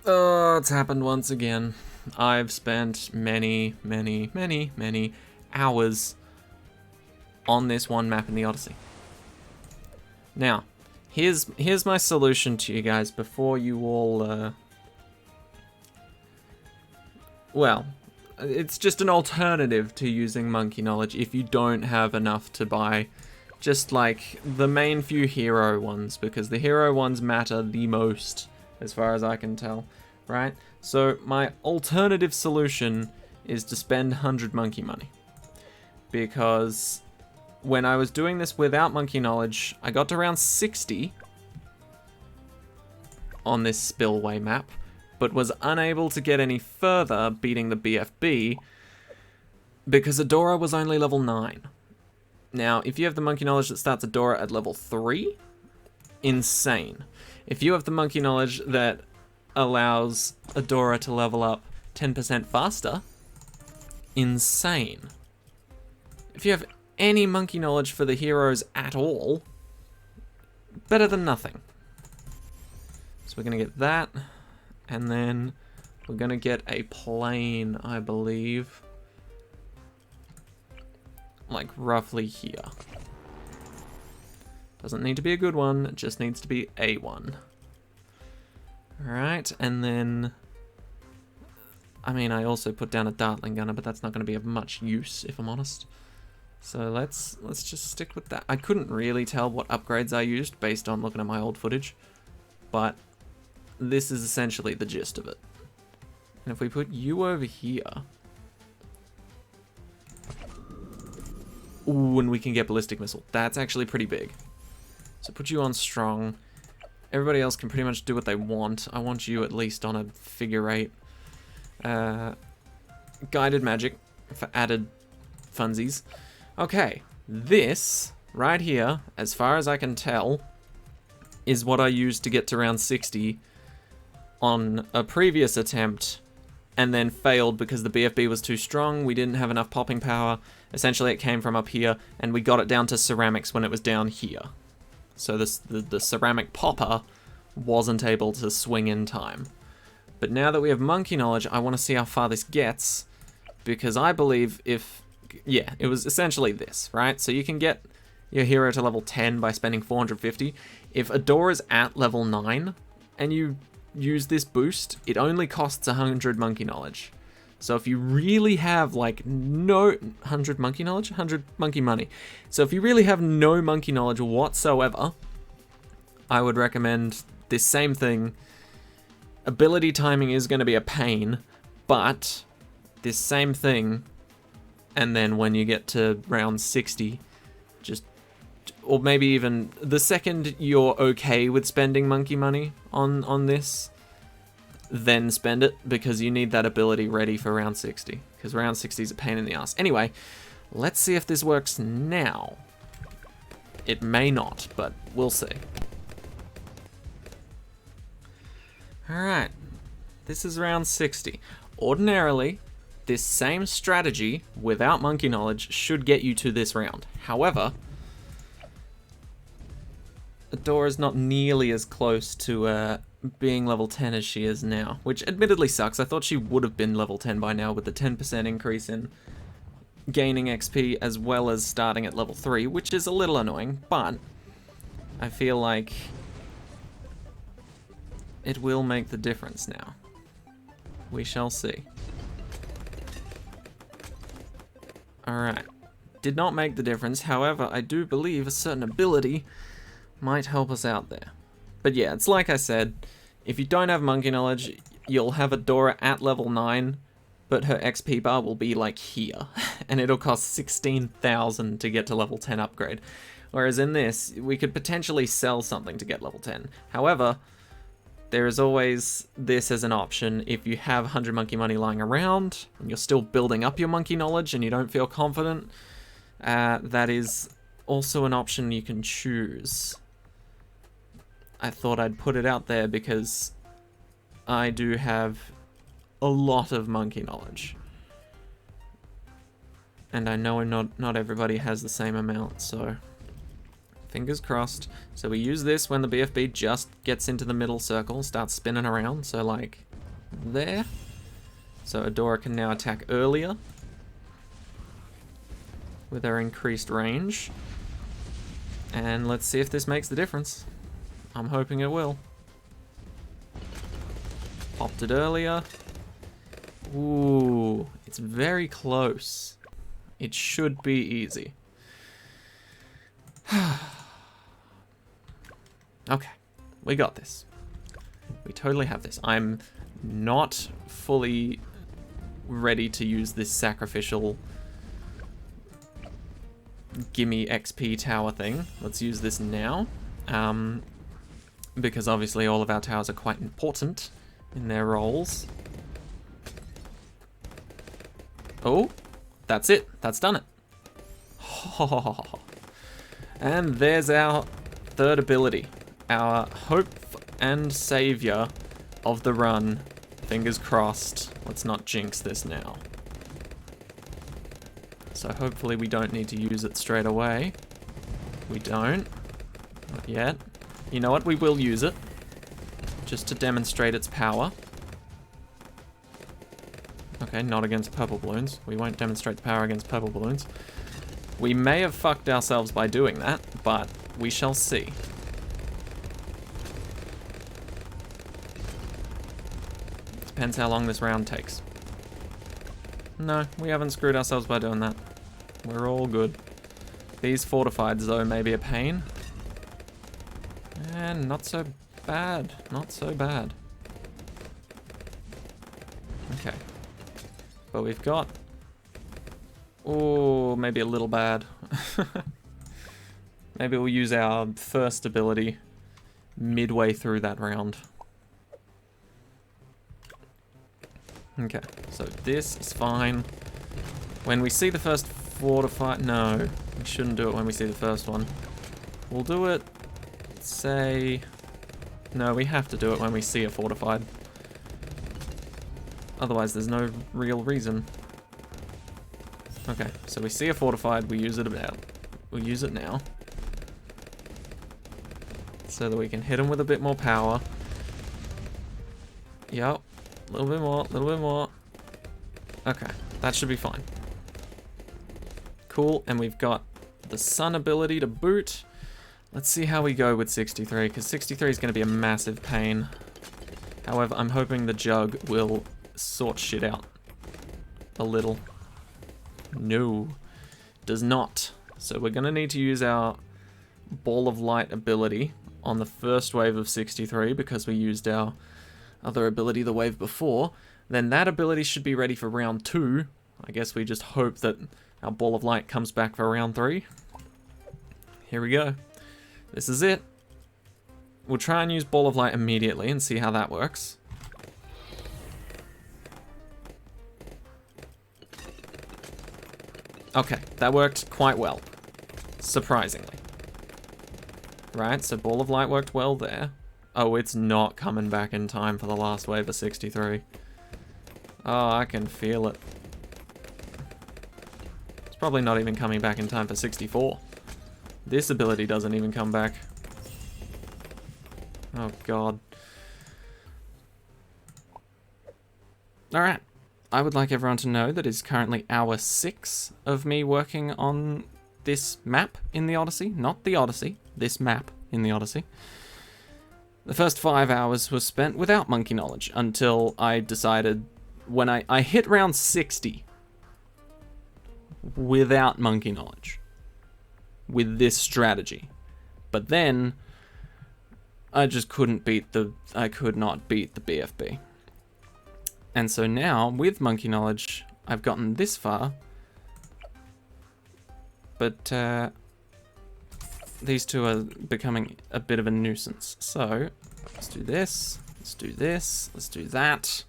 Oh, it's happened once again. I've spent many hours on this one map in the Odyssey. Now, here's my solution to you guys before you all, well, it's just an alternative to using monkey knowledge if you don't have enough to buy just like the main few hero ones, because the hero ones matter the most as far as I can tell, right? So my alternative solution is to spend 100 monkey money, because when I was doing this without monkey knowledge, I got to around 60 on this spillway map, but was unable to get any further beating the BFB because Adora was only level 9. Now, if you have the monkey knowledge that starts Adora at level 3, insane. If you have the monkey knowledge that allows Adora to level up 10% faster, insane. If you have any monkey knowledge for the heroes at all, better than nothing. So we're going to get that, and then we're going to get a plane, I believe. Like roughly here. Doesn't need to be a good one, it just needs to be a one. Alright, and then... I mean, I also put down a Dartling Gunner, but that's not going to be of much use, if I'm honest. So let's just stick with that. I couldn't really tell what upgrades I used based on looking at my old footage, but this is essentially the gist of it. And if we put you over here... Ooh, and we can get Ballistic Missile. That's actually pretty big. So put you on Strong. Everybody else can pretty much do what they want. I want you at least on a figure 8. Guided Magic for added funsies. Okay, this right here, as far as I can tell, is what I used to get to round 60 on a previous attempt, and then failed because the BFB was too strong, we didn't have enough popping power. Essentially it came from up here, and we got it down to ceramics when it was down here. So the ceramic popper wasn't able to swing in time. But now that we have monkey knowledge, I want to see how far this gets, because I believe if... Yeah, it was essentially this, right? So you can get your hero to level 10 by spending 450. If Adora's at level 9, and you use this boost, it only costs 100 monkey knowledge. So if you really have like no 100 monkey knowledge, 100 monkey money. So if you really have no monkey knowledge whatsoever, I would recommend this same thing. Ability timing is going to be a pain, but this same thing, and then when you get to round 60, just, or maybe even the second you're okay with spending monkey money on this, then spend it, because you need that ability ready for round 60, because round 60 is a pain in the ass. Anyway, let's see if this works now. It may not, but we'll see. Alright, this is round 60. Ordinarily, this same strategy, without monkey knowledge, should get you to this round. However, Adora's not nearly as close to being level 10 as she is now, which admittedly sucks. I thought she would have been level 10 by now with the 10% increase in gaining XP as well as starting at level 3, which is a little annoying, but I feel like it will make the difference now. We shall see. Alright. Did not make the difference, however, I do believe a certain ability might help us out there. But yeah, it's like I said, if you don't have monkey knowledge, you'll have Adora at level 9, but her XP bar will be like here, and it'll cost 16,000 to get to level 10 upgrade. Whereas in this, we could potentially sell something to get level 10. However, there is always this as an option if you have 100 monkey money lying around, and you're still building up your monkey knowledge and you don't feel confident, that is also an option you can choose. I thought I'd put it out there because I do have a lot of monkey knowledge. And I know not everybody has the same amount, so fingers crossed. So we use this when the BFB just gets into the middle circle, starts spinning around, so like there. So Adora can now attack earlier with her increased range. And let's see if this makes the difference. I'm hoping it will. Popped it earlier. Ooh, it's very close. It should be easy. Okay, we got this. We totally have this. I'm not fully ready to use this sacrificial gimme XP tower thing. Let's use this now. Because obviously all of our towers are quite important in their roles. Oh, that's it. That's done it. And there's our third ability. Our hope and savior of the run. Fingers crossed. Let's not jinx this now. So hopefully we don't need to use it straight away. We don't. Not yet. You know what? We will use it. Just to demonstrate its power. Okay, not against purple balloons. We won't demonstrate the power against purple balloons. We may have fucked ourselves by doing that, but we shall see. Depends how long this round takes. No, we haven't screwed ourselves by doing that. We're all good. These fortifieds, though, may be a pain. And not so bad. Not so bad. Okay. But we've got... Oh, maybe a little bad. Maybe we'll use our first ability midway through that round. Okay, so this is fine. When we see the first fortified... No, we shouldn't do it when we see the first one. We'll do it, say... No, we have to do it when we see a fortified. Otherwise, there's no real reason. Okay, so we see a fortified, we use it about. We'll use it now. So that we can hit them with a bit more power. Yep. A little bit more, a little bit more. Okay, that should be fine. Cool, and we've got the sun ability to boot. Let's see how we go with 63, because 63 is going to be a massive pain. However, I'm hoping the jug will sort shit out a little. No, does not. So we're going to need to use our Ball of Light ability on the first wave of 63 because we used our other ability the wave before. Then that ability should be ready for round 2. I guess we just hope that our Ball of Light comes back for round 3. Here we go. This is it. We'll try and use Ball of Light immediately and see how that works. Okay, that worked quite well. Surprisingly. Right, so Ball of Light worked well there. Oh, it's not coming back in time for the last wave of 63. Oh, I can feel it. It's probably not even coming back in time for 64. This ability doesn't even come back. Oh, God. Alright. I would like everyone to know that it's currently hour 6 of me working on this map in the Odyssey. Not the Odyssey. This map in the Odyssey. The first 5 hours was spent without monkey knowledge until I decided when I hit round 60 without monkey knowledge with this strategy. But then I just couldn't beat I could not beat the BFB. And so now, with monkey knowledge, I've gotten this far. But these two are becoming a bit of a nuisance. So, let's do this, let's do this, let's do that.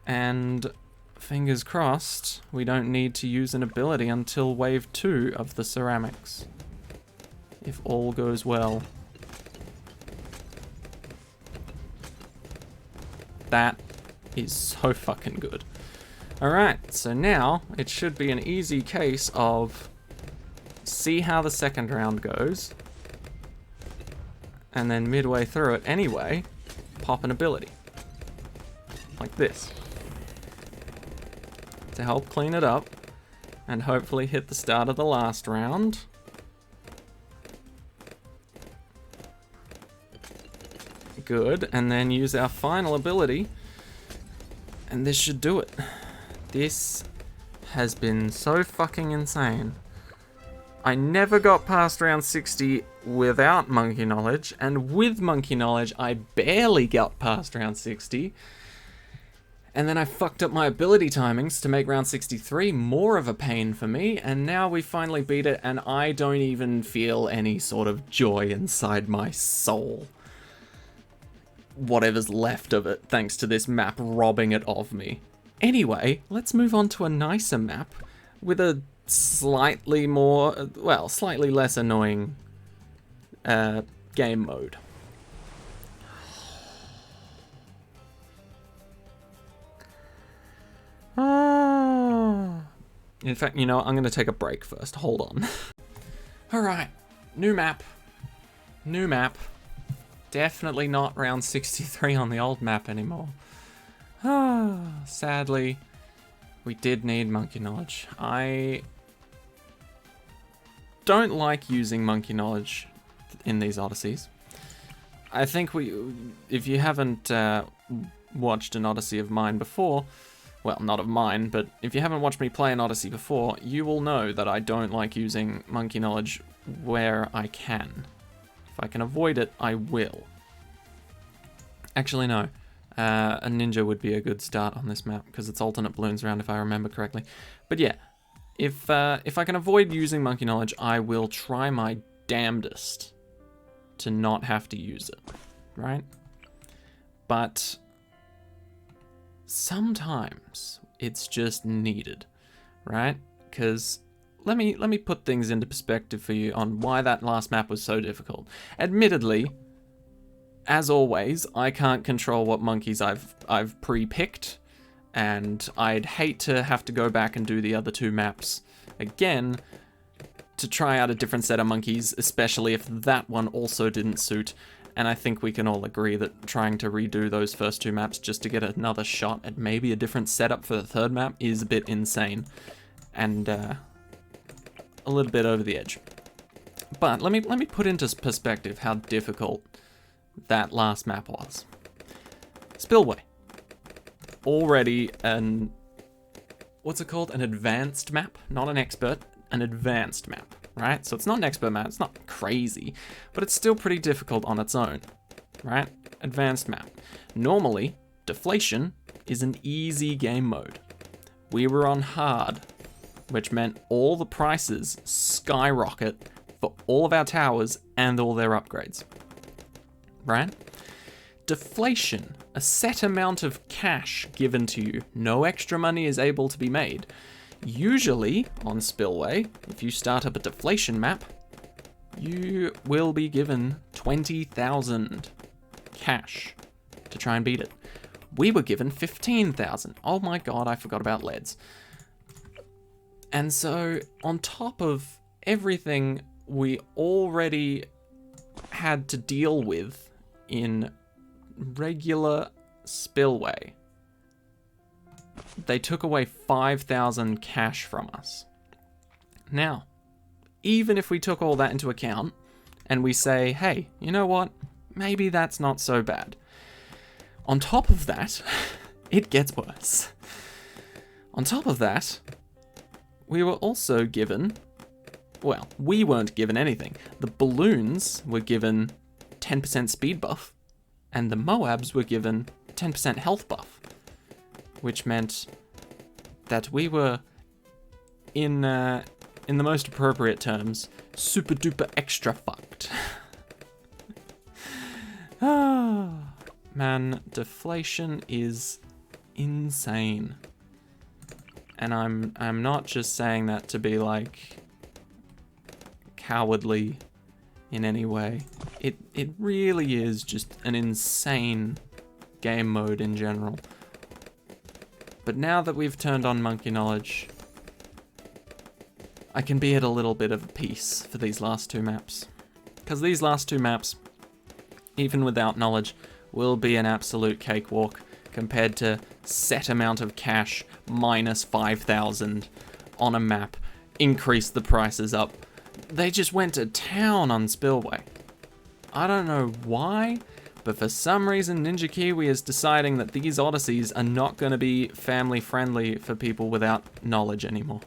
And fingers crossed, we don't need to use an ability until wave 2 of the ceramics. If all goes well. That is so fucking good. Alright, so now it should be an easy case of see how the second round goes, and then midway through it anyway, pop an ability. like this, to help clean it up and hopefully hit the start of the last round. Good, and then use our final ability, and this should do it. This has been so fucking insane. I never got past round 60 without Monkey Knowledge, and with Monkey Knowledge, I barely got past round 60. And then I fucked up my ability timings to make round 63 more of a pain for me, and now we finally beat it, and I don't even feel any sort of joy inside my soul. Whatever's left of it, thanks to this map robbing it of me. Anyway, let's move on to a nicer map with a slightly more, well, slightly less annoying game mode. In fact, you know what? I'm going to take a break first. Hold on. Alright, new map. New map. Definitely not round 63 on the old map anymore. Sadly, we did need Monkey Knowledge. I don't like using Monkey Knowledge in these Odysseys. I think if you haven't watched an Odyssey of mine before, well, not of mine, but if you haven't watched me play an Odyssey before, you will know that I don't like using Monkey Knowledge where I can. If I can avoid it, I will. Actually, no. A ninja would be a good start on this map, because it's alternate balloons around if I remember correctly. But yeah, if I can avoid using Monkey Knowledge, I will try my damnedest to not have to use it, right? But sometimes it's just needed, right? Because let me put things into perspective for you on why that last map was so difficult. Admittedly, as always, I can't control what monkeys I've pre-picked, and I'd hate to have to go back and do the other two maps again to try out a different set of monkeys, especially if that one also didn't suit. And I think we can all agree that trying to redo those first two maps just to get another shot at maybe a different setup for the third map is a bit insane, and a little bit over the edge. But let me put into perspective how difficult that last map was. Spillway. Already what's it called? An advanced map? Not an expert, an advanced map, right? So it's not an expert map, it's not crazy, but it's still pretty difficult on its own, right? Advanced map. Normally, deflation is an easy game mode. We were on hard, which meant all the prices skyrocket for all of our towers and all their upgrades, right? Deflation, a set amount of cash given to you. No extra money is able to be made. Usually, on Spillway, if you start up a deflation map, you will be given 20,000 cash to try and beat it. We were given 15,000. Oh my god, I forgot about leads. And so, on top of everything we already had to deal with in regular Spillway, they took away 5,000 cash from us. Now, even if we took all that into account, and we say, hey, you know what? Maybe that's not so bad. On top of that, it gets worse. On top of that, we were also given, well, we weren't given anything. The balloons were given 10% speed buff, and the Moabs were given 10% health buff, which meant that we were, in the most appropriate terms, super duper extra fucked. Man, deflation is insane. And I'm not just saying that to be like cowardly in any way. It really is just an insane game mode in general. But now that we've turned on Monkey Knowledge, I can be at a little bit of peace for these last two maps. Because these last two maps, even without knowledge, will be an absolute cakewalk. compared to set amount of cash minus 5,000 on a map, increase the prices up. They just went to town on Spillway. I don't know why, but for some reason Ninja Kiwi is deciding that these Odysseys are not going to be family friendly for people without knowledge anymore.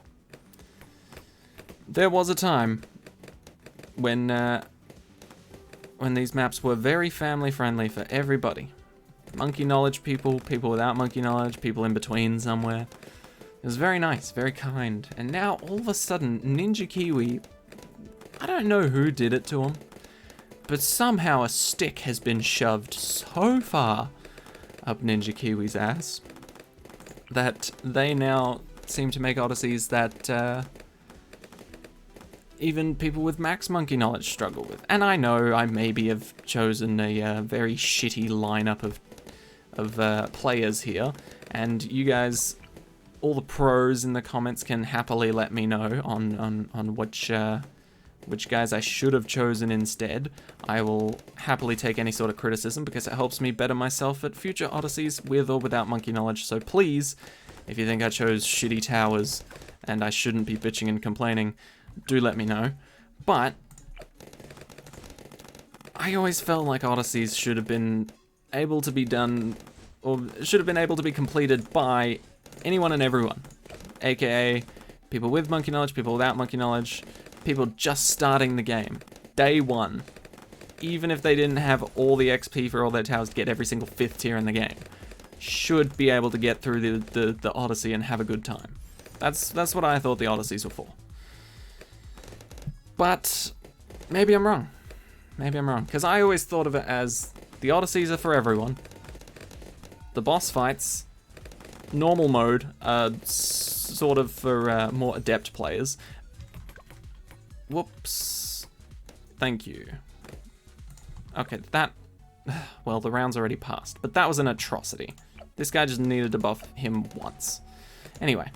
There was a time when these maps were very family friendly for everybody. Monkey knowledge people, people without monkey knowledge, people in between somewhere. It was very nice, very kind. And now all of a sudden, Ninja Kiwi, I don't know who did it to him, but somehow a stick has been shoved so far up Ninja Kiwi's ass that they now seem to make Odysseys that even people with max monkey knowledge struggle with. And I know I maybe have chosen a very shitty lineup of players here, and you guys, all the pros in the comments, can happily let me know on which guys I should have chosen instead. I will happily take any sort of criticism because it helps me better myself at future Odysseys with or without monkey knowledge. So please, if you think I chose shitty towers and I shouldn't be bitching and complaining, do let me know. But I always felt like Odysseys should have been able to be done, or should have been able to be completed by anyone and everyone, aka people with monkey knowledge, people without monkey knowledge, people just starting the game, day one, even if they didn't have all the XP for all their towers to get every single 5th tier in the game, should be able to get through the Odyssey and have a good time. That's what I thought the Odysseys were for. But maybe I'm wrong. Maybe I'm wrong, because I always thought of it as the Odysseys are for everyone. The boss fights, normal mode, are sort of for more adept players. Whoops. Thank you. Okay, that... Well, the round's already passed, but that was an atrocity. This guy just needed to buff him once. Anyway.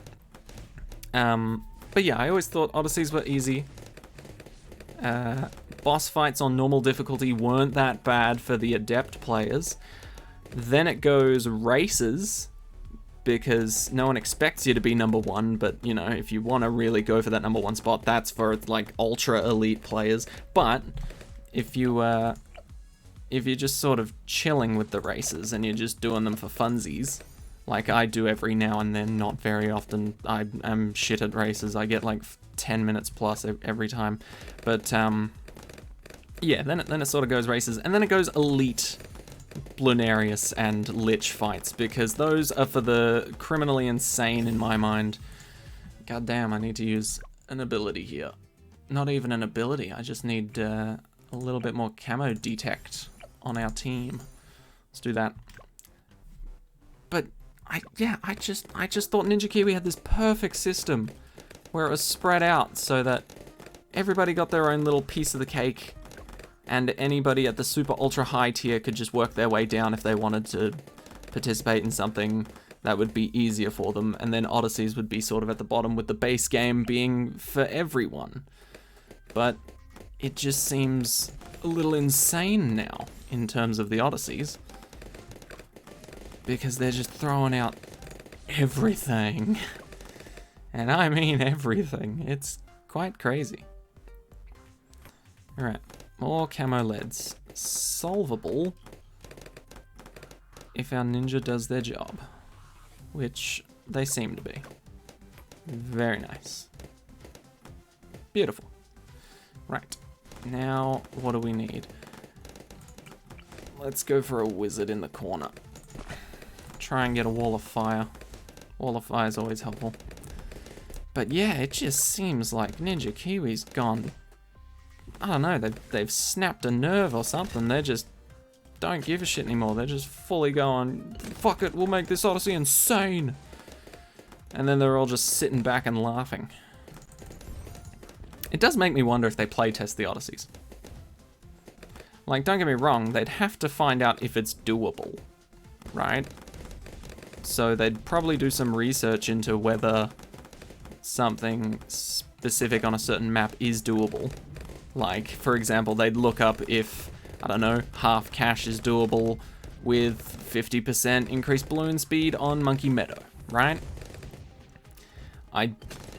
But yeah, I always thought Odysseys were easy. Boss fights on normal difficulty weren't that bad for the adept players. Then it goes races, because no one expects you to be number one, but, you know, if you want to really go for that number one spot, that's for, like, ultra elite players. But if you're just sort of chilling with the races and you're just doing them for funsies, like I do every now and then, not very often. I'm shit at races. I get like 10 minutes plus every time. But yeah, then it sort of goes races, and then it goes elite Lunarius and Lich fights, because those are for the criminally insane in my mind. God damn, I need to use an ability here. Not even an ability, I just need a little bit more camo detect on our team. Let's do that. But I just thought Ninja Kiwi had this perfect system where it was spread out so that everybody got their own little piece of the cake, and anybody at the super ultra high tier could just work their way down if they wanted to participate in something that would be easier for them, and then Odysseys would be sort of at the bottom, with the base game being for everyone. But it just seems a little insane now in terms of the Odysseys, because they're just throwing out everything. And I mean everything. It's quite crazy. Alright, more camo leads. Solvable if our ninja does their job, which they seem to be. Very nice. Beautiful. Right, now what do we need? Let's go for a wizard in the corner. Try and get a wall of fire. Wall of fire is always helpful. But yeah, it just seems like Ninja Kiwi's gone, I don't know, they've snapped a nerve or something. They just don't give a shit anymore. They're just fully going, fuck it, we'll make this Odyssey insane. And then they're all just sitting back and laughing. It does make me wonder if they playtest the Odysseys. Like, don't get me wrong, they'd have to find out if it's doable, right? So they'd probably do some research into whether something specific on a certain map is doable. Like, for example, they'd look up if, I don't know, half cash is doable with 50% increased balloon speed on Monkey Meadow, right?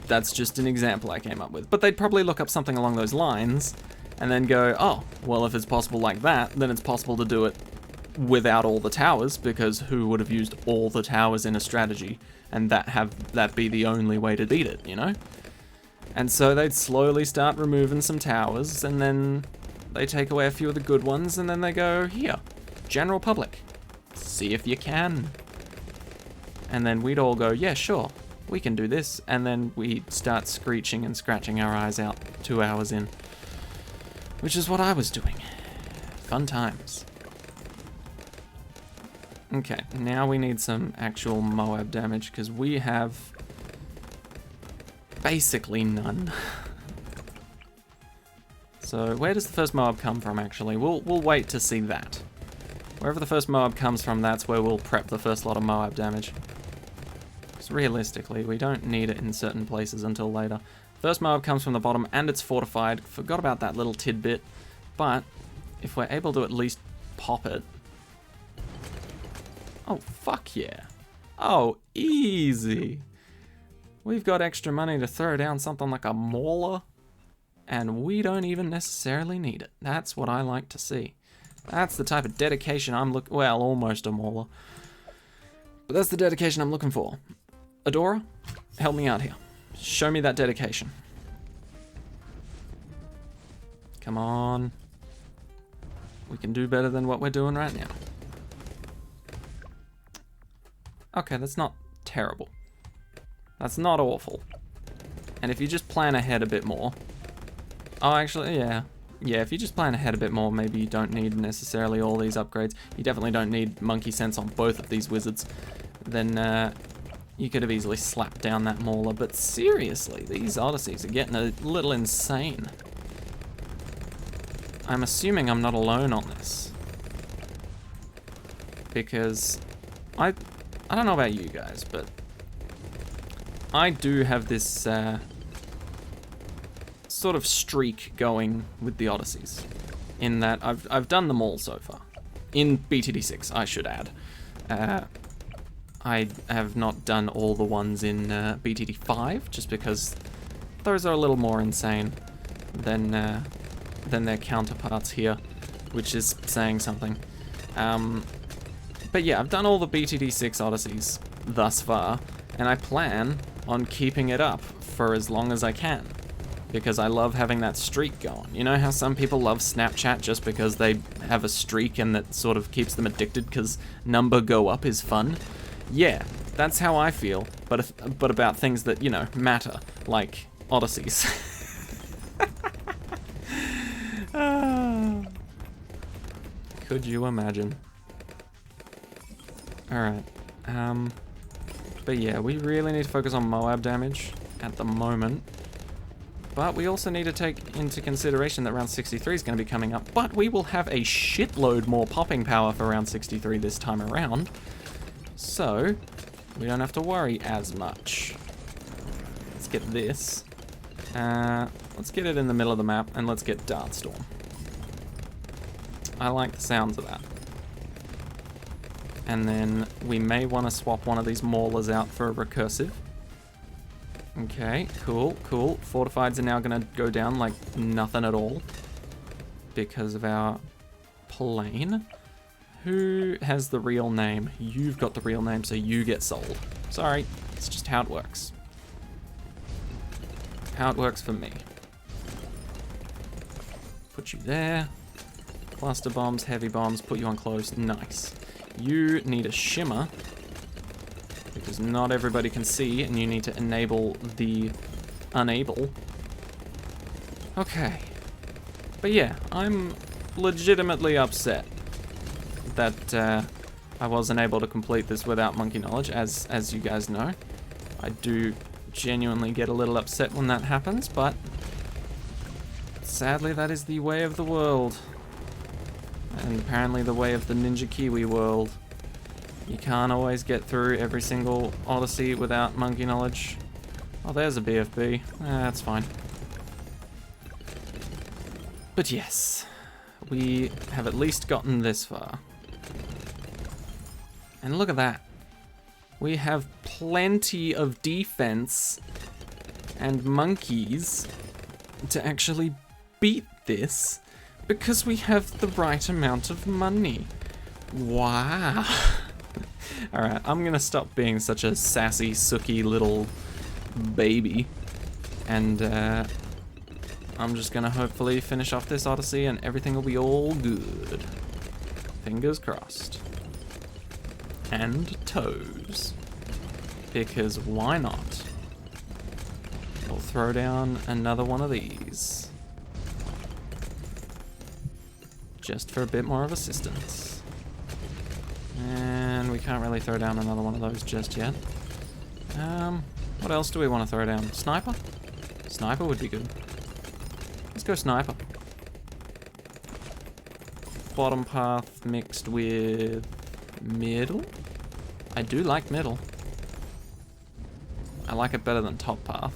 That's just an example I came up with. But they'd probably look up something along those lines and then go, oh, well, if it's possible like that, then it's possible to do it without all the towers, because who would have used all the towers in a strategy and that be the only way to beat it, you know? And so they'd slowly start removing some towers, and then they take away a few of the good ones, and then they go, here, general public, see if you can. And then we'd all go, yeah, sure, we can do this. And then we'd start screeching and scratching our eyes out 2 hours in, which is what I was doing. Fun times. Okay, now we need some actual Moab damage, because we have basically none. So where does the first Moab come from, actually? We'll wait to see that. Wherever the first Moab comes from, that's where we'll prep the first lot of Moab damage. Because realistically, we don't need it in certain places until later. First Moab comes from the bottom, and it's fortified. Forgot about that little tidbit. But if we're able to at least pop it... Oh, fuck yeah. Oh, easy. We've got extra money to throw down something like a mauler, and we don't even necessarily need it. That's what I like to see. That's the type of dedication I'm looking... Well, almost a mauler. But that's the dedication I'm looking for. Adora, help me out here. Show me that dedication. Come on. We can do better than what we're doing right now. Okay, that's not terrible. That's not awful. And if you just plan ahead a bit more... Oh, actually, yeah. Yeah, if you just plan ahead a bit more, maybe you don't need necessarily all these upgrades. You definitely don't need monkey sense on both of these wizards. Then, you could have easily slapped down that mauler. But seriously, these Odysseys are getting a little insane. I'm assuming I'm not alone on this. Because I don't know about you guys, but I do have this sort of streak going with the Odysseys, in that I've done them all so far. In BTD6, I should add. I have not done all the ones in BTD5, just because those are a little more insane than their counterparts here, which is saying something. But yeah, I've done all the BTD6 Odysseys thus far, and I plan on keeping it up for as long as I can, because I love having that streak going. You know how some people love Snapchat just because they have a streak and that sort of keeps them addicted because number go up is fun? Yeah, that's how I feel, but about things that, you know, matter, like Odysseys. Could you imagine? Alright, but yeah, we really need to focus on Moab damage at the moment. But we also need to take into consideration that round 63 is going to be coming up. But we will have a shitload more popping power for round 63 this time around. So, we don't have to worry as much. Let's get this. Let's get it in the middle of the map, and let's get Dartstorm. I like the sounds of that. And then we may want to swap one of these maulers out for a recursive. Okay, cool, cool. Fortifieds are now going to go down like nothing at all because of our plane. Who has the real name? You've got the real name, so you get sold. Sorry, it's just how it works. How it works for me. Put you there. Cluster bombs, heavy bombs, put you on close. Nice. You need a shimmer, because not everybody can see, and you need to enable the unable. Okay. But yeah, I'm legitimately upset that I wasn't able to complete this without monkey knowledge, as you guys know. I do genuinely get a little upset when that happens, but sadly that is the way of the world. And apparently the way of the Ninja Kiwi world. You can't always get through every single Odyssey without monkey knowledge. Oh, there's a BFB. That's fine. But yes, we have at least gotten this far. And look at that. We have plenty of defense and monkeys to actually beat this because we have the right amount of money. Wow. Alright, I'm gonna stop being such a sassy, sooky little baby. And I'm just gonna hopefully finish off this Odyssey and everything will be all good. Fingers crossed. And toes. Because why not? We'll throw down another one of these. Just for a bit more of assistance. And we can't really throw down another one of those just yet. What else do we want to throw down? Sniper? Sniper would be good. Let's go sniper. Bottom path mixed with middle? I do like middle. I like it better than top path,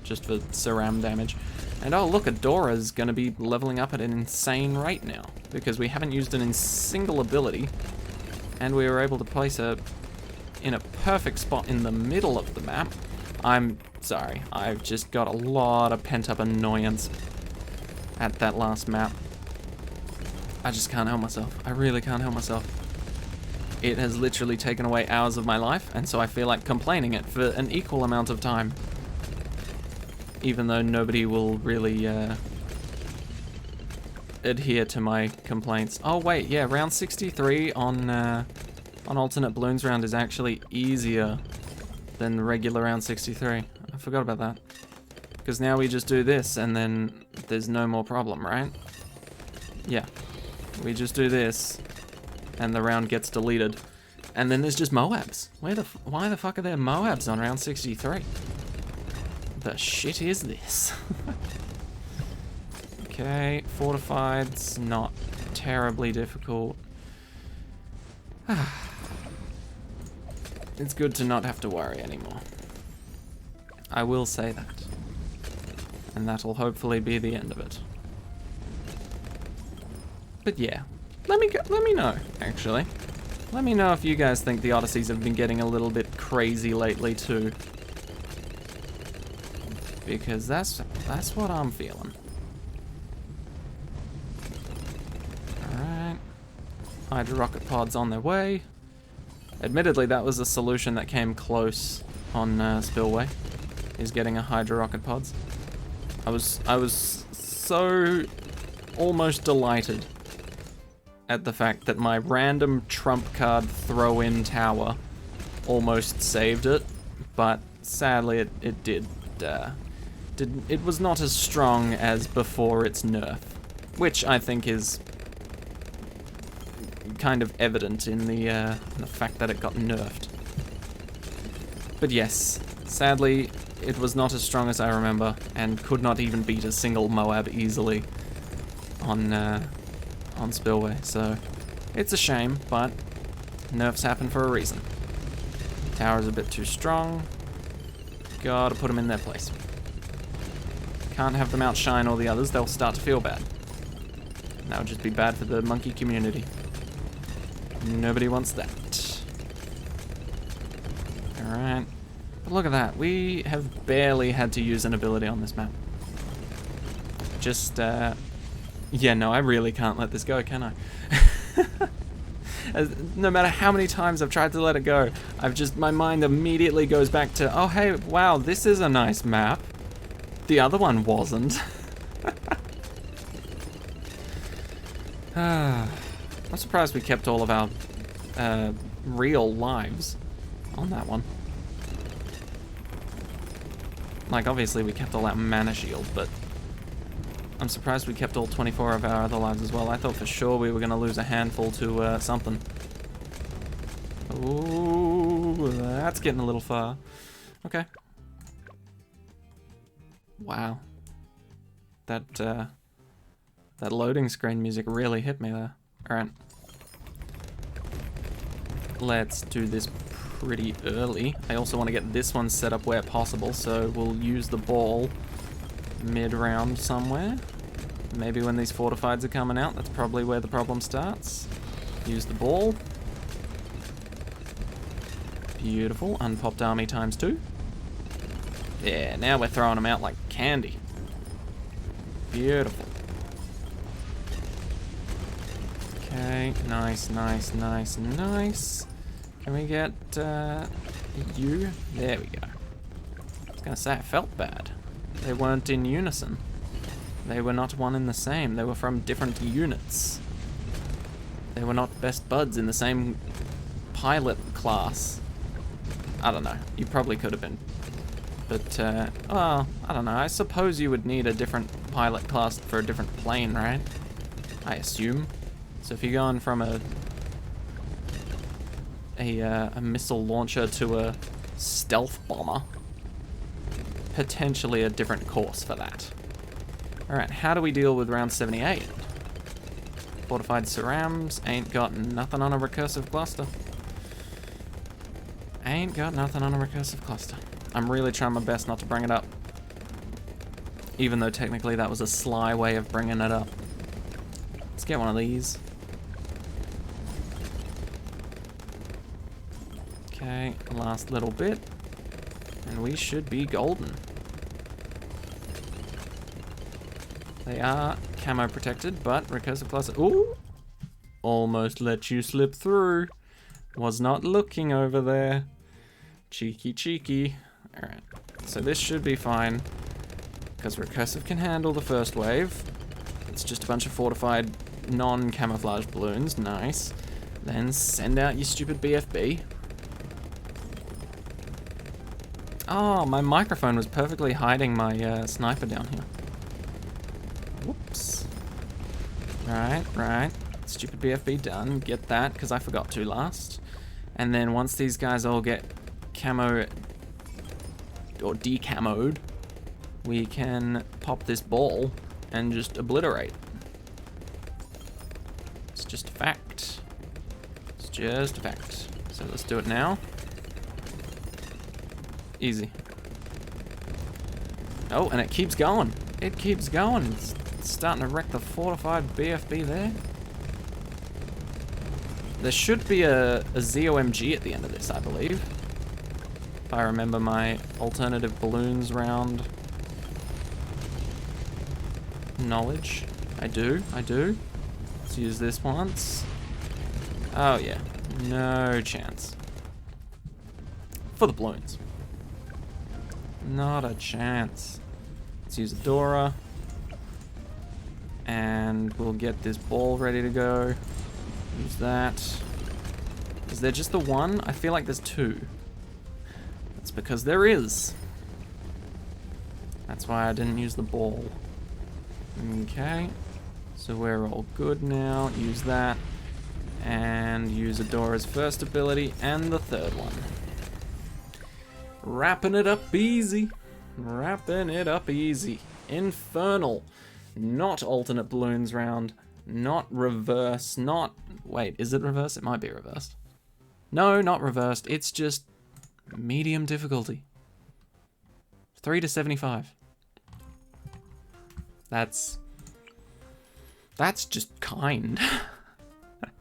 just for Saram damage. And oh look, Adora's gonna be leveling up at an insane rate now, because we haven't used a single ability, and we were able to place her in a perfect spot in the middle of the map. I'm sorry, I've just got a lot of pent-up annoyance at that last map. I just can't help myself. I really can't help myself. It has literally taken away hours of my life, and so I feel like complaining it for an equal amount of time. Even though nobody will really adhere to my complaints. Oh wait, yeah, round 63 on alternate balloons round is actually easier than regular round 63. I forgot about that. Because now we just do this and then there's no more problem, right? Yeah. We just do this and the round gets deleted. And then there's just Moabs. Why the fuck are there Moabs on round 63? The shit is this? Okay, fortified's not terribly difficult. It's good to not have to worry anymore. I will say that. And that'll hopefully be the end of it. But yeah, let me know, actually. Let me know if you guys think the Odysseys have been getting a little bit crazy lately too. Because that's what I'm feeling. Alright. Hydra rocket pods on their way. Admittedly, that was a solution that came close on Spillway, is getting a Hydra rocket pods. I was so almost delighted at the fact that my random trump card throw-in tower almost saved it, but sadly it did. It was not as strong as before its nerf, which I think is kind of evident in the fact that it got nerfed. But yes, sadly, it was not as strong as I remember, and could not even beat a single Moab easily on Spillway. So it's a shame, but nerfs happen for a reason. Tower's a bit too strong. Gotta put them in their place. Can't have them outshine all the others, they'll start to feel bad. And that would just be bad for the monkey community. Nobody wants that. Alright. But look at that, we have barely had to use an ability on this map. Just, yeah, no, I really can't let this go, can I? No matter how many times I've tried to let it go, my mind immediately goes back to, oh hey, wow, this is a nice map. The other one wasn't. I'm surprised we kept all of our real lives on that one. Like, obviously we kept all that mana shield, but I'm surprised we kept all 24 of our other lives as well. I thought for sure we were going to lose a handful to something. Ooh, that's getting a little far. Okay. Wow. That loading screen music really hit me there. Alright. Let's do this pretty early. I also want to get this one set up where possible, so we'll use the ball mid-round somewhere. Maybe when these fortifieds are coming out, that's probably where the problem starts. Use the ball. Beautiful. Unpopped army ×2. Yeah, now we're throwing them out like candy. Beautiful. Okay, nice, nice, nice, nice. Can we get you? There we go. I was gonna say, I felt bad. They weren't in unison. They were not one and the same. They were from different units. They were not best buds in the same pilot class. I don't know. You probably could have been. But, well, I don't know. I suppose you would need a different pilot class for a different plane, right? I assume. So if you're going from a missile launcher to a stealth bomber, potentially a different course for that. Alright, how do we deal with round 78? Fortified cerams, ain't got nothing on a recursive cluster. Ain't got nothing on a recursive cluster. I'm really trying my best not to bring it up. Even though technically that was a sly way of bringing it up. Let's get one of these. Okay, last little bit. And we should be golden. They are camo protected, but recursive cluster. Ooh! Almost let you slip through. Was not looking over there. Cheeky, cheeky. Alright, so this should be fine. Because recursive can handle the first wave. It's just a bunch of fortified non-camouflage balloons. Nice. Then send out your stupid BFB. Oh, my microphone was perfectly hiding my sniper down here. Whoops. Right. Stupid BFB done. Get that, because I forgot to last. And then once these guys all get camo or decamoed, we can pop this ball and just obliterate. It's just a fact. It's just a fact. So let's do it now. Easy. Oh, and it keeps going. It keeps going. It's starting to wreck the fortified BFB there. There should be a ZOMG at the end of this, I believe. If I remember my alternative balloons round knowledge. I do. Let's use this once. Oh yeah, no chance. For the balloons. Not a chance. Let's use a Dora. And we'll get this ball ready to go. Use that. Is there just the one? I feel like there's two. That's because there is. That's why I didn't use the ball. Okay. So we're all good now. Use that. And use Adora's first ability and the third one. Wrapping it up easy. Wrapping it up easy. Infernal. Not alternate balloons round. Not reverse. Not... Wait, is it reversed? It might be reversed. No, not reversed. It's just medium difficulty. 3 to 75. That's just kind.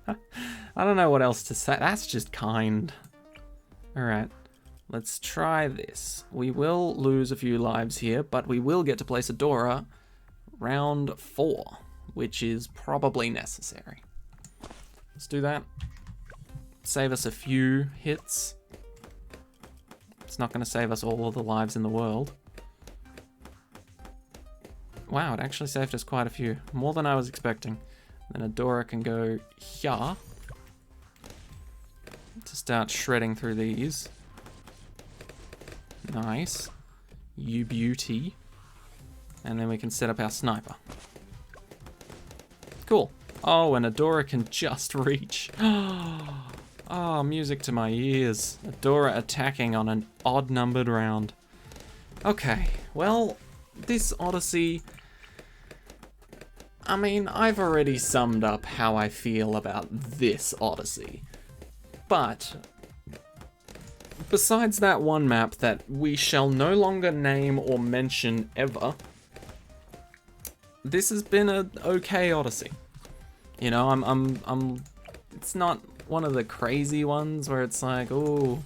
I don't know what else to say. That's just kind. Alright. Let's try this. We will lose a few lives here, but we will get to place a Dora round 4, which is probably necessary. Let's do that. Save us a few hits. It's not going to save us all of the lives in the world. Wow, it actually saved us quite a few. More than I was expecting. Then a Dora can go here to start shredding through these. Nice. You beauty. And then we can set up our sniper. Cool. Oh, and Adora can just reach. Oh, music to my ears. Adora attacking on an odd-numbered round. Okay, well, this Odyssey... I mean, I've already summed up how I feel about this Odyssey. But... besides that one map that we shall no longer name or mention ever, this has been an okay Odyssey. You know, it's not one of the crazy ones where it's like, oh,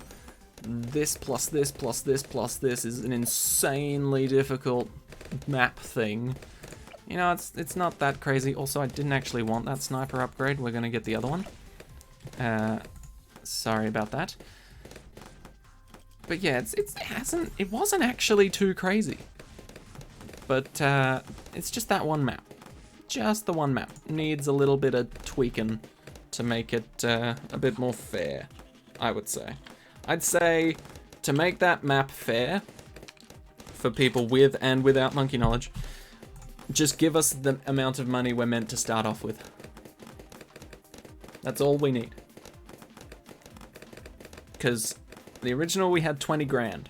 this plus this plus this plus this is an insanely difficult map thing. You know, it's not that crazy. Also, I didn't actually want that sniper upgrade. We're gonna get the other one. Sorry about that. But yeah, it wasn't actually too crazy. But it's just that one map. Just the one map. Needs a little bit of tweaking to make it a bit more fair, I would say. I'd say to make that map fair for people with and without monkey knowledge, just give us the amount of money we're meant to start off with. That's all we need. Because the original we had 20 grand.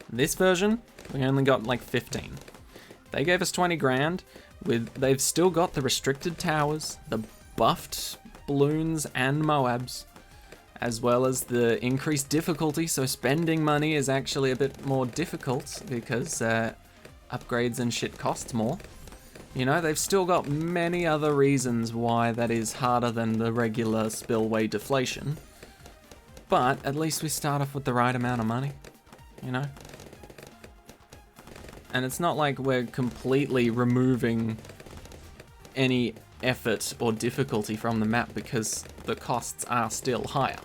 This version, we only got like 15. They gave us 20 grand. They've still got the restricted towers, the buffed balloons and Moabs, as well as the increased difficulty, so spending money is actually a bit more difficult because upgrades and shit costs more. You know, they've still got many other reasons why that is harder than the regular spillway deflation. But at least we start off with the right amount of money, you know? And it's not like we're completely removing any effort or difficulty from the map because the costs are still higher.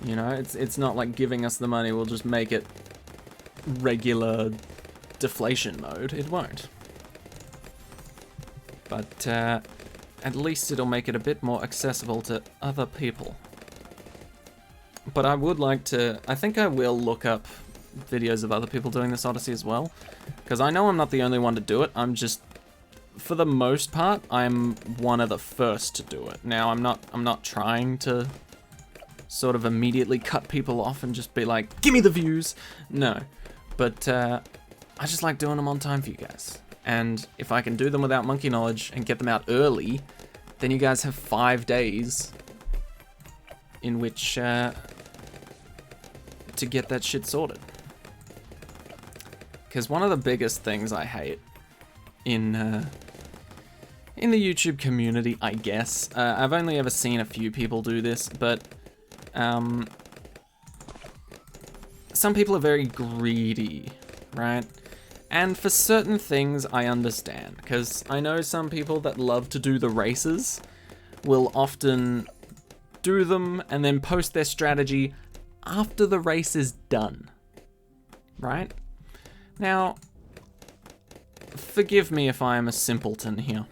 You know, it's not like giving us the money will just make it regular deflation mode. It won't. But at least it'll make it a bit more accessible to other people. But I would like to, I think I will look up videos of other people doing this Odyssey as well, because I know I'm not the only one to do it. I'm just, for the most part, I'm one of the first to do it. Now I'm not trying to sort of immediately cut people off and just be like, give me the views. No, but I just like doing them on time for you guys. And if I can do them without monkey knowledge and get them out early, then you guys have 5 days in which to get that shit sorted. Because one of the biggest things I hate in the YouTube community, I guess, I've only ever seen a few people do this, but some people are very greedy, right? And for certain things, I understand, because I know some people that love to do the races will often do them and then post their strategy after the race is done, right? Now, forgive me if I am a simpleton here,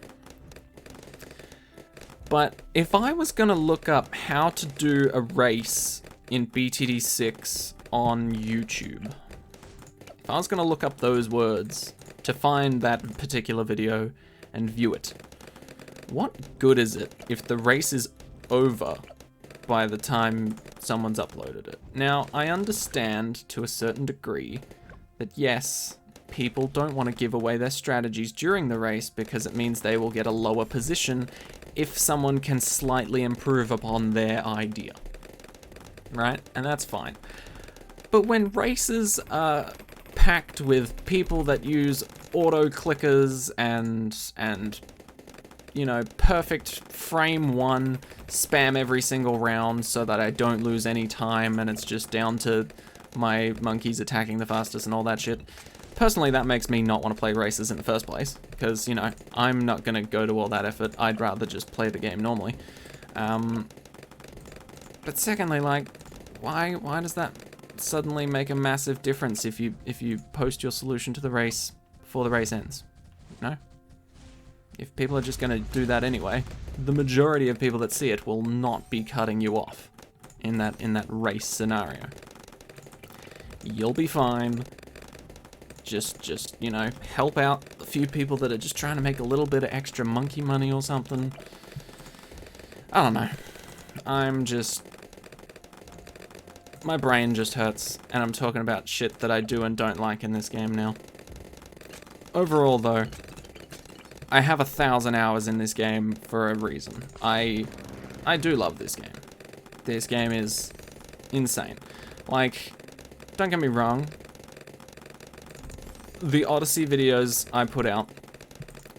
but if I was gonna look up how to do a race in BTD6 on YouTube, if I was gonna look up those words to find that particular video and view it, what good is it if the race is over by the time someone's uploaded it? Now, I understand to a certain degree that yes, people don't want to give away their strategies during the race because it means they will get a lower position if someone can slightly improve upon their idea, right? And that's fine. But when races are packed with people that use auto clickers and you know, perfect frame one, spam every single round so that I don't lose any time and it's just down to my monkeys attacking the fastest and all that shit. Personally, that makes me not want to play races in the first place, because, you know, I'm not going to go to all that effort. I'd rather just play the game normally. But secondly, like, why does that suddenly make a massive difference if you post your solution to the race before the race ends? No? If people are just going to do that anyway, the majority of people that see it will not be cutting you off in that race scenario. You'll be fine. Just, you know, help out a few people that are just trying to make a little bit of extra monkey money or something. I don't know. My brain just hurts, and I'm talking about shit that I do and don't like in this game now. Overall, though, I have 1,000 hours in this game for a reason. I do love this game. This game is insane. Like, don't get me wrong, the Odyssey videos I put out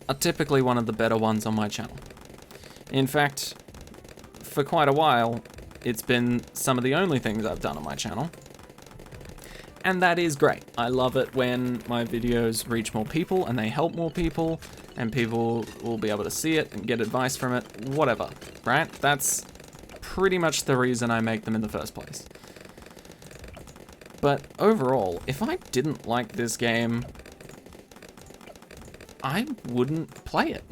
are typically one of the better ones on my channel. In fact, for quite a while, it's been some of the only things I've done on my channel. And that is great. I love it when my videos reach more people and they help more people and people will be able to see it and get advice from it, whatever, right? That's pretty much the reason I make them in the first place. But overall, if I didn't like this game, I wouldn't play it.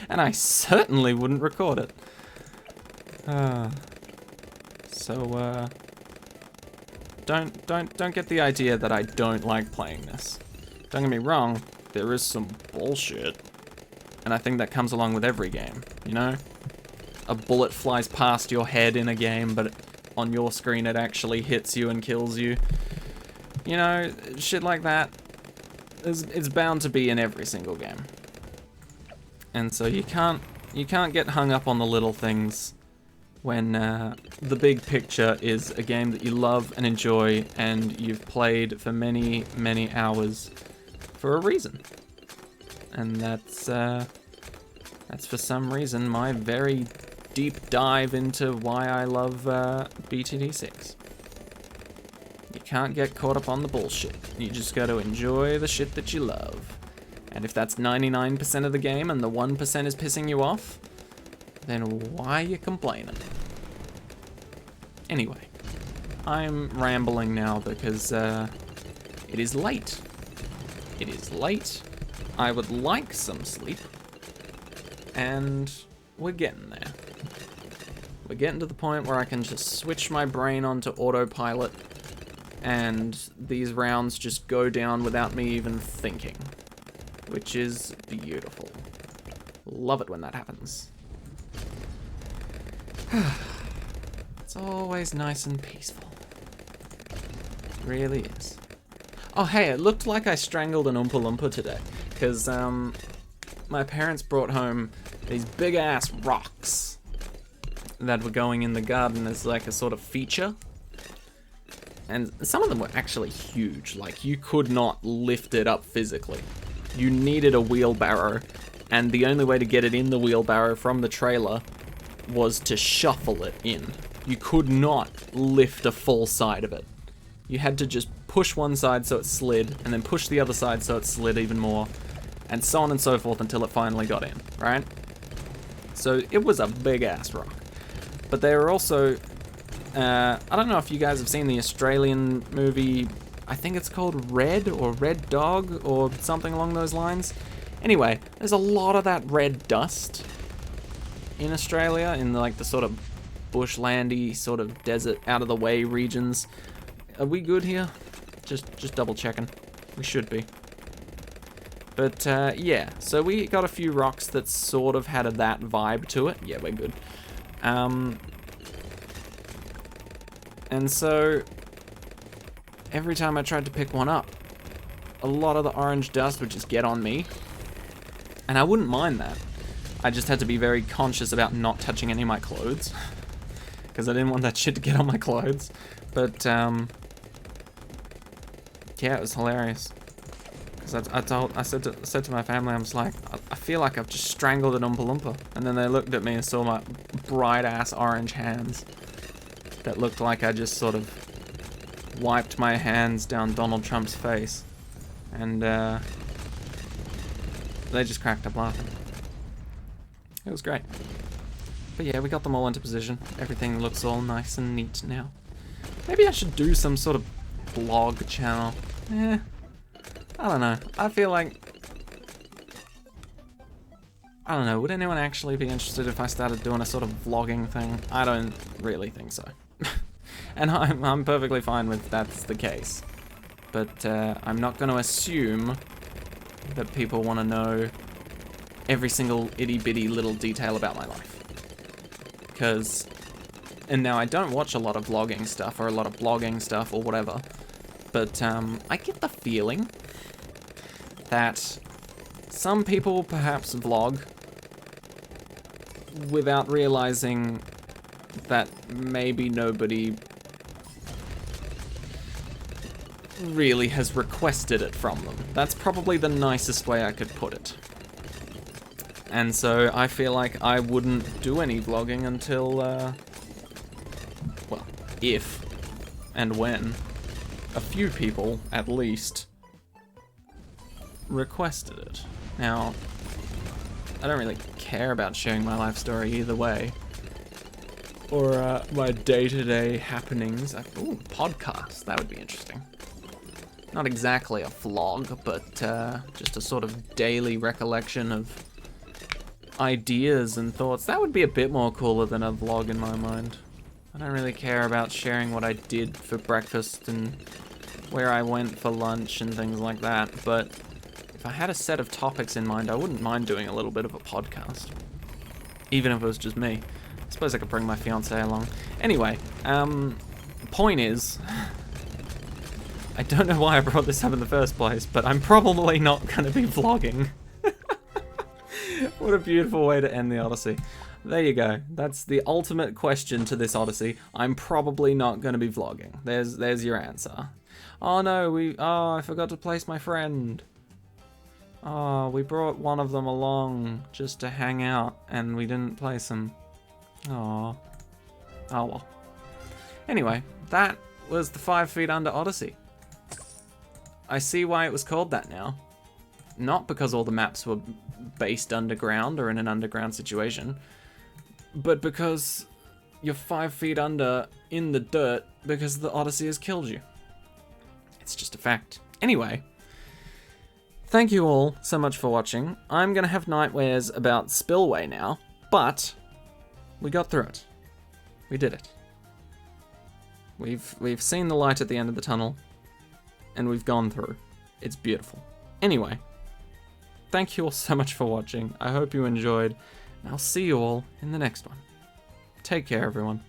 And I certainly wouldn't record it. Don't get the idea that I don't like playing this. Don't get me wrong, there is some bullshit. And I think that comes along with every game, you know? A bullet flies past your head in a game, but on your screen it actually hits you and kills you. You know, shit like that. It's bound to be in every single game. And so you can't get hung up on the little things when the big picture is a game that you love and enjoy and you've played for many, many hours for a reason. And that's for some reason my very deep dive into why I love BTD6. You can't get caught up on the bullshit. You just got to enjoy the shit that you love. And if that's 99% of the game and the 1% is pissing you off, then why are you complaining? Anyway, I'm rambling now because it is late. It is late. I would like some sleep. And we're getting there. We're getting to the point where I can just switch my brain onto autopilot and these rounds just go down without me even thinking, which is beautiful. Love it when that happens. It's always nice and peaceful. It really is. Oh hey, it looked like I strangled an Oompa Loompa today, because my parents brought home these big ass rocks that were going in the garden as like a sort of feature. And some of them were actually huge, like you could not lift it up physically. You needed a wheelbarrow, and the only way to get it in the wheelbarrow from the trailer was to shuffle it in. You could not lift a full side of it. You had to just push one side so it slid, and then push the other side so it slid even more, and so on and so forth until it finally got in, right? So it was a big ass rock. But they were also, I don't know if you guys have seen the Australian movie, I think it's called Red or Red Dog or something along those lines. Anyway, there's a lot of that red dust in Australia, in like the sort of bushlandy, sort of desert, out of the way regions. Are we good here? Just double checking. We should be. But yeah, so we got a few rocks that sort of had that vibe to it. Yeah, we're good. And so every time I tried to pick one up, a lot of the orange dust would just get on me. And I wouldn't mind that. I just had to be very conscious about not touching any of my clothes, because I didn't want that shit to get on my clothes. But yeah, it was hilarious. Because I said to my family, I was like, I feel like I've just strangled an Oompa Loompa. And then they looked at me and saw my bright ass orange hands that looked like I just sort of wiped my hands down Donald Trump's face. And they just cracked up laughing. It was great. But yeah, we got them all into position. Everything looks all nice and neat now. Maybe I should do some sort of vlog channel. I don't know. I feel like... I don't know. Would anyone actually be interested if I started doing a sort of vlogging thing? I don't really think so. And I'm perfectly fine with that's the case. But I'm not going to assume that people want to know every single itty-bitty little detail about my life. Because... And now I don't watch a lot of vlogging stuff or a lot of blogging stuff or whatever. But I get the feeling that some people perhaps vlog without realizing that maybe nobody really has requested it from them. That's probably the nicest way I could put it. And so I feel like I wouldn't do any vlogging until, well, if and when a few people, at least, requested it. Now, I don't really care about sharing my life story either way, or my day-to-day happenings. Ooh, podcast, that would be interesting. Not exactly a vlog, but just a sort of daily recollection of ideas and thoughts. That would be a bit more cooler than a vlog in my mind. I don't really care about sharing what I did for breakfast and where I went for lunch and things like that, but if I had a set of topics in mind, I wouldn't mind doing a little bit of a podcast. Even if it was just me. I suppose I could bring my fiancé along. Anyway, point is, I don't know why I brought this up in the first place, but I'm probably not going to be vlogging. What a beautiful way to end the Odyssey. There you go. That's the ultimate question to this Odyssey. I'm probably not going to be vlogging. There's your answer. Oh no, I forgot to place my friend. Oh, we brought one of them along just to hang out, and we didn't place him. Oh. Oh well. Anyway, that was the 5 Feet Under Odyssey. I see why it was called that now. Not because all the maps were based underground or in an underground situation, but because you're 5 feet under in the dirt because the Odyssey has killed you. It's just a fact. Anyway, thank you all so much for watching. I'm going to have nightmares about Spillway now, but we got through it. We did it. We've seen the light at the end of the tunnel, and we've gone through. It's beautiful. Anyway, thank you all so much for watching. I hope you enjoyed, and I'll see you all in the next one. Take care, everyone.